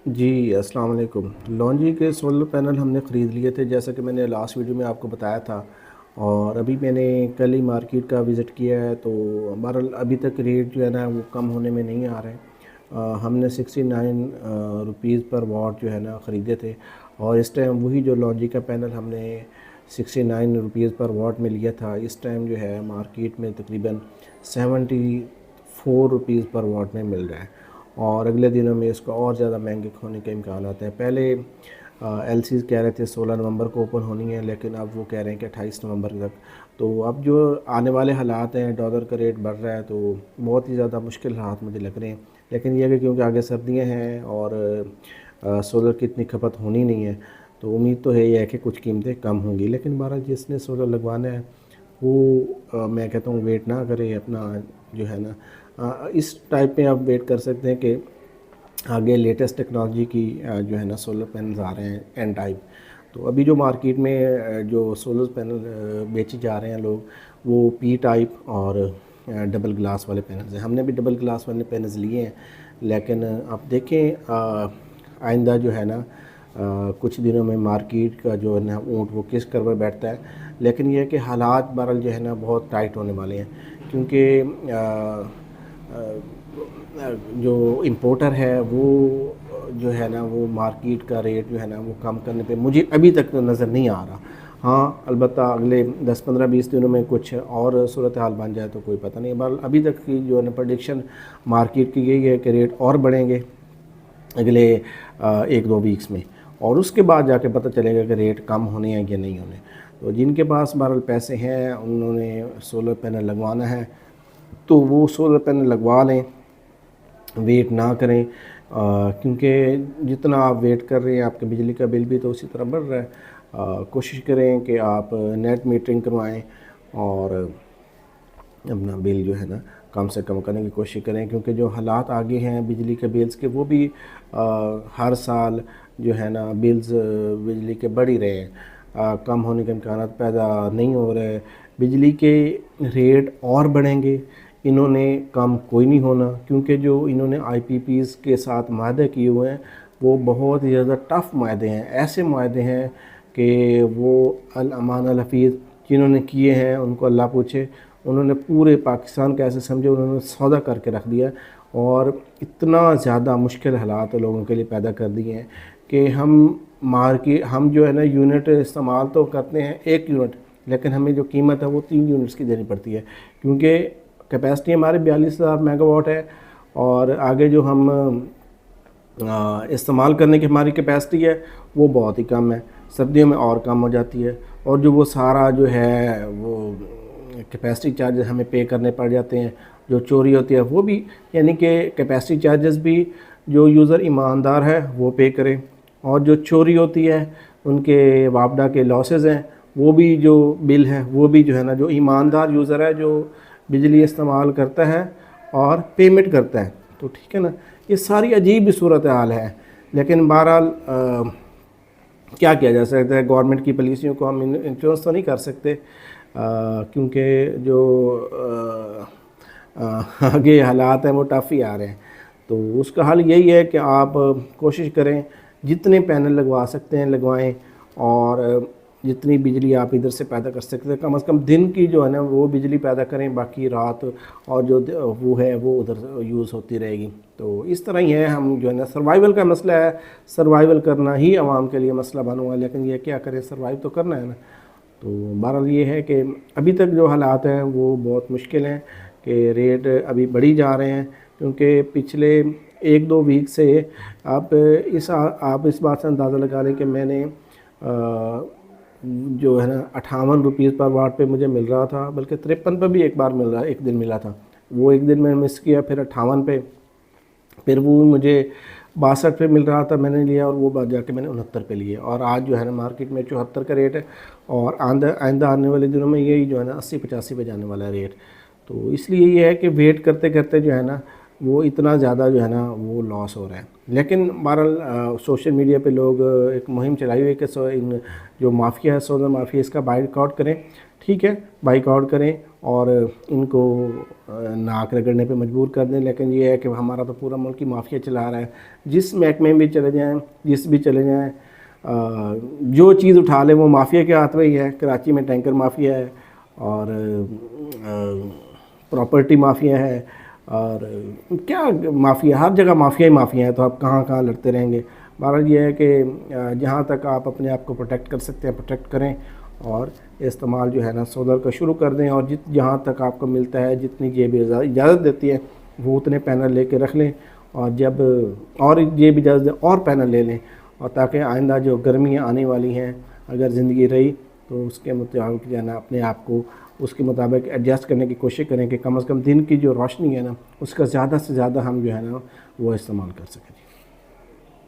جی السلام علیکم۔ لانجی کے سولر پینل ہم نے خرید لیے تھے، جیسا کہ میں نے لاسٹ ویڈیو میں آپ کو بتایا تھا، اور ابھی میں نے کل ہی مارکیٹ کا وزٹ کیا ہے، تو بہرحال ابھی تک ریٹ جو ہے نا وہ کم ہونے میں نہیں آ رہے۔ ہم نے 69 روپیز پر واٹ جو ہے نا خریدے تھے، اور اس ٹائم وہی جو لانجی کا پینل ہم نے 69 روپیز پر واٹ میں لیا تھا، اس ٹائم جو ہے مارکیٹ میں تقریباً 74 روپیز پر واٹ میں مل رہا ہے، اور اگلے دنوں میں اس کو اور زیادہ مہنگے ہونے کے امکانات ہیں۔ پہلے ایل سیز کہہ رہے تھے 16 نومبر کو اوپن ہونی ہے، لیکن اب وہ کہہ رہے ہیں کہ 28 نومبر تک۔ تو اب جو آنے والے حالات ہیں، ڈالر کا ریٹ بڑھ رہا ہے، تو بہت ہی زیادہ مشکل حالات مجھے لگ رہے ہیں۔ لیکن یہ کہ کیونکہ آگے سردیاں ہیں اور سولر کی اتنی کھپت ہونی نہیں ہے، تو امید تو ہے کہ کچھ قیمتیں کم ہوں گی۔ لیکن بہرحال جس نے سولر لگوانا ہے وہ میں کہتا ہوں ویٹ نہ کرے، اپنا جو ہے نا اس ٹائپ میں آپ ویٹ کر سکتے ہیں کہ آگے لیٹسٹ ٹیکنالوجی کی جو ہے نا سولر پینلز آ رہے ہیں این ٹائپ۔ تو ابھی جو مارکیٹ میں جو سولر پینل بیچے جا رہے ہیں لوگ، وہ پی ٹائپ اور ڈبل گلاس والے پینلز ہیں۔ ہم نے بھی ڈبل گلاس والے پینلز لیے ہیں، لیکن آپ دیکھیں آئندہ جو ہے نا کچھ دنوں میں مارکیٹ کا جو ہے نا اونٹ وہ کس کروڑ بیٹھتا ہے۔ لیکن یہ کہ حالات بہرحال جو ہے نا بہت ٹائٹ ہونے والے ہیں، کیونکہ جو امپورٹر ہے وہ جو ہے نا وہ مارکیٹ کا ریٹ جو ہے نا وہ کم کرنے پہ مجھے ابھی تک نظر نہیں آ رہا۔ ہاں البتہ اگلے 10-15-20 دنوں میں کچھ اور صورتحال بن جائے تو کوئی پتہ نہیں۔ بہرحال ابھی تک کی جو ہے نا پریڈکشن مارکیٹ کی یہی ہے کہ ریٹ اور بڑھیں گے اگلے 1-2 ویکس میں، اور اس کے بعد جا کے پتہ چلے گا کہ ریٹ کم ہونے ہیں کہ نہیں ہونے۔ تو جن کے پاس بہرحال پیسے ہیں، انہوں نے سولر پینل لگوانا ہے تو وہ سولر پینل لگوا لیں، ویٹ نہ کریں، کیونکہ جتنا آپ ویٹ کر رہے ہیں آپ کے بجلی کا بل بھی تو اسی طرح بڑھ رہا ہے۔ کوشش کریں کہ آپ نیٹ میٹرنگ کروائیں اور اپنا بل جو ہے نا کم سے کم کرنے کی کوشش کریں، کیونکہ جو حالات آگے ہیں بجلی کے بلز کے وہ بھی ہر سال جو ہے نا بلز بجلی کے بڑھ ہی رہے ہیں، کم ہونے کے امکانات پیدا نہیں ہو رہے۔ بجلی کے ریٹ اور بڑھیں گے، انہوں نے کم کوئی نہیں ہونا، کیونکہ جو انہوں نے آئی پی پیز کے ساتھ معاہدے کیے ہوئے ہیں وہ بہت ہی زیادہ ٹف معاہدے ہیں، ایسے معاہدے ہیں کہ وہ الامان الحفیظ جنہوں نے کیے ہیں ان کو اللہ پوچھے، انہوں نے پورے پاکستان کا ایسے سمجھے انہوں نے سودا کر کے رکھ دیا، اور اتنا زیادہ مشکل حالات لوگوں کے لیے پیدا کر دیے ہیں کہ ہم جو ہے نا یونٹ استعمال تو کرتے ہیں 1 یونٹ، لیکن ہمیں جو قیمت ہے وہ 3 یونٹس کی دینی پڑتی ہے، کیونکہ کیپیسٹی ہمارے 42,000 میگا واٹ ہے، اور آگے جو ہم استعمال کرنے کی ہماری کیپیسٹی ہے وہ بہت ہی کم ہے، سردیوں میں اور کم ہو جاتی ہے، اور جو وہ سارا جو ہے وہ کیپیسٹی چارجز ہمیں پے کرنے پڑ جاتے ہیں، جو چوری ہوتی ہے وہ بھی، یعنی کہ کیپیسٹی چارجز بھی جو یوزر ایماندار ہے وہ پے کرے، اور جو چوری ہوتی ہے ان کے وابڈا کے لاسز ہیں وہ بھی جو بل ہے وہ بھی جو ہے نا جو ایماندار یوزر ہے جو بجلی استعمال کرتا ہے اور پیمنٹ کرتا ہے، تو ٹھیک ہے نا، یہ ساری عجیب صورتحال ہے۔ لیکن بہرحال کیا کیا جا سکتا ہے، گورنمنٹ کی پالیسیوں کو ہم انفلوئنس تو نہیں کر سکتے، کیونکہ جو آگے حالات ہیں وہ ٹف ہی آ رہے ہیں۔ تو اس کا حل یہی ہے کہ آپ کوشش کریں جتنے پینل لگوا سکتے ہیں لگوائیں، اور جتنی بجلی آپ ادھر سے پیدا کر سکتے ہیں کم از کم دن کی جو ہے نا وہ بجلی پیدا کریں، باقی رات اور جو وہ ہے وہ ادھر یوز ہوتی رہے گی۔ تو اس طرح ہی ہے، ہم جو ہے نا سروائیول کا مسئلہ ہے، سروائیول کرنا ہی عوام کے لیے مسئلہ بنا ہوا ہے، لیکن یہ کیا کریں، سروائیو تو کرنا ہے نا۔ تو بہرحال یہ ہے کہ ابھی تک جو حالات ہیں وہ بہت مشکل ہیں، کہ ریٹ ابھی بڑھی جا رہے ہیں، کیونکہ پچھلے 1-2 ویک سے آپ اس بات سے اندازہ لگا لیں کہ میں نے جو ہے نا 58 روپیز پر واٹ پہ مجھے مل رہا تھا، بلکہ 53 پہ بھی ایک دن ملا تھا، وہ ایک دن میں مس کیا، پھر 58 پہ، پھر وہ مجھے 62 پہ مل رہا تھا، میں نے لیا، اور وہ بعد جا کے میں نے 69 پہ لیے، اور آج جو ہے نا مارکیٹ میں 74 کا ریٹ ہے، اور آئندہ آنے والے دنوں میں یہی جو ہے نا 80-85 پہ جانے والا ہے ریٹ۔ تو اس لیے یہ ہے کہ ویٹ کرتے کرتے جو ہے نا وہ اتنا زیادہ جو ہے نا وہ لاس ہو رہا ہے۔ لیکن بہرحال سوشل میڈیا پہ لوگ ایک مہم چلائی ہوئی ہے کہ جو مافیا ہے سولر مافیا، اس کا بائیک آؤٹ کریں، ٹھیک ہے بائیک آؤٹ کریں، اور ان کو ناک رگڑنے پہ مجبور کر دیں. لیکن یہ ہے کہ ہمارا تو پورا ملک ہی مافیا چلا رہا ہے. جس محکمے میں بھی چلے جائیں، جس بھی چلے جائیں، جو چیز اٹھا لیں وہ مافیا کے ہاتھ میں ہی ہے. کراچی میں ٹینکر مافیا ہے، اور پراپرٹی مافیا ہے، اور کیا مافیا، ہر جگہ مافیا ہی مافیا ہے. تو آپ کہاں کہاں لڑتے رہیں گے؟ بہرحال یہ ہے کہ جہاں تک آپ اپنے آپ کو پروٹیکٹ کر سکتے ہیں پروٹیکٹ کریں، اور استعمال جو ہے نا سولر کا شروع کر دیں. اور جہاں تک آپ کو ملتا ہے، جتنی جیب اجازت دیتی ہے وہ اتنے پینل لے کے رکھ لیں. اور جب اور جیب اجازت دیں اور پینل لے لیں، اور تاکہ آئندہ جو گرمیاں آنے والی ہیں اگر زندگی رہی تو اس کے مطابق جو ہے نا اپنے آپ کو اس کے مطابق ایڈجسٹ کرنے کی کوشش کریں کہ کم از کم دن کی جو روشنی ہے نا اس کا زیادہ سے زیادہ ہم جو ہے نا وہ استعمال کر سکیں.